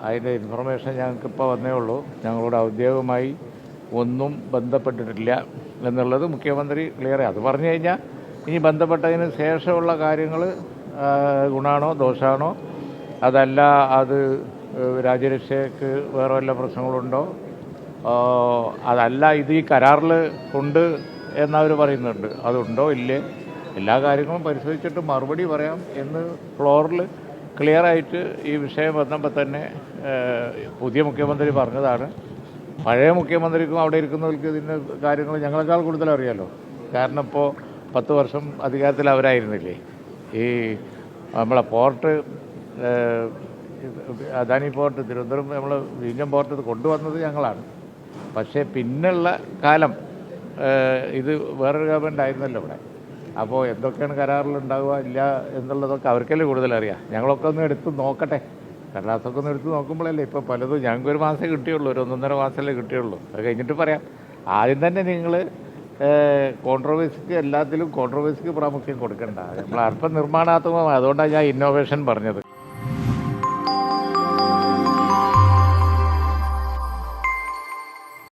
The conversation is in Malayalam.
അതിൻ്റെ ഇൻഫർമേഷൻ ഞങ്ങൾക്കിപ്പോൾ വന്നേ ഉള്ളൂ. ഞങ്ങളോട് ഔദ്യോഗികമായി ഒന്നും ബന്ധപ്പെട്ടിട്ടില്ല എന്നുള്ളത് മുഖ്യമന്ത്രി ക്ലിയർ. അത് പറഞ്ഞു കഴിഞ്ഞാൽ ഇനി ബന്ധപ്പെട്ടതിന് ശേഷമുള്ള കാര്യങ്ങൾ ഗുണമാണോ ദോഷമാണോ, അതല്ല അത് രാജ്യരക്ഷയ്ക്ക് വേറെ വല്ല പ്രശ്നങ്ങളുണ്ടോ, അതല്ല ഇത് ഈ കരാറിൽ ഉണ്ട് എന്നവർ പറയുന്നുണ്ട്, അതുണ്ടോ ഇല്ലേ, എല്ലാ കാര്യങ്ങളും പരിശോധിച്ചിട്ട് മറുപടി പറയാം എന്ന് ഫ്ലോറിൽ ക്ലിയറായിട്ട് ഈ വിഷയം വന്നപ്പോൾ തന്നെ പുതിയ മുഖ്യമന്ത്രി പറഞ്ഞതാണ്. പഴയ മുഖ്യമന്ത്രിക്കും അവിടെ ഇരിക്കുന്നവർക്ക് ഇതിൻ്റെ കാര്യങ്ങൾ ഞങ്ങളെക്കാൾ കൂടുതൽ അറിയാമല്ലോ. കാരണം ഇപ്പോൾ 10 വർഷം അധികാരത്തിൽ അവരായിരുന്നില്ലേ. ഈ നമ്മളെ പോർട്ട് അദാനി പോർട്ട് തിരുവനന്തപുരം നമ്മൾ വിഴിഞ്ഞം പോർട്ട് ഇത് കൊണ്ടുവന്നത് ഞങ്ങളാണ്. പക്ഷേ പിന്നുള്ള കാലം ഇത് വേറൊരു ഗവൺമെൻറ് ആയിരുന്നല്ലോ ഇവിടെ. അപ്പോൾ എന്തൊക്കെയാണ് കരാറിലുണ്ടാവുക ഇല്ല എന്നുള്ളതൊക്കെ അവർക്കല്ലേ കൂടുതലറിയാം. ഞങ്ങളൊക്കെ ഒന്ന് എടുത്ത് നോക്കട്ടെ, കടലാസൊക്കെ ഒന്ന് എടുത്ത് നോക്കുമ്പോഴല്ലേ ഇപ്പോൾ പലതും ഞങ്ങൾക്ക് ഒരു മാസമേ കിട്ടിയുള്ളൂ, ഒരു 1.5 മാസമല്ലേ കിട്ടിയുള്ളൂ. അത് കഴിഞ്ഞിട്ട് പറയാം. ആദ്യം തന്നെ നിങ്ങൾ കോൺട്രവേഴ്സിക്ക് എല്ലാത്തിലും കോൺട്രവേഴ്സിക്ക് പ്രാമുഖ്യം കൊടുക്കണ്ട. നമ്മൾ അല്പം നിർമ്മാണാത്മകമാണ്, അതുകൊണ്ടാണ് ഞാൻ ഇന്നോവേഷൻ പറഞ്ഞത്.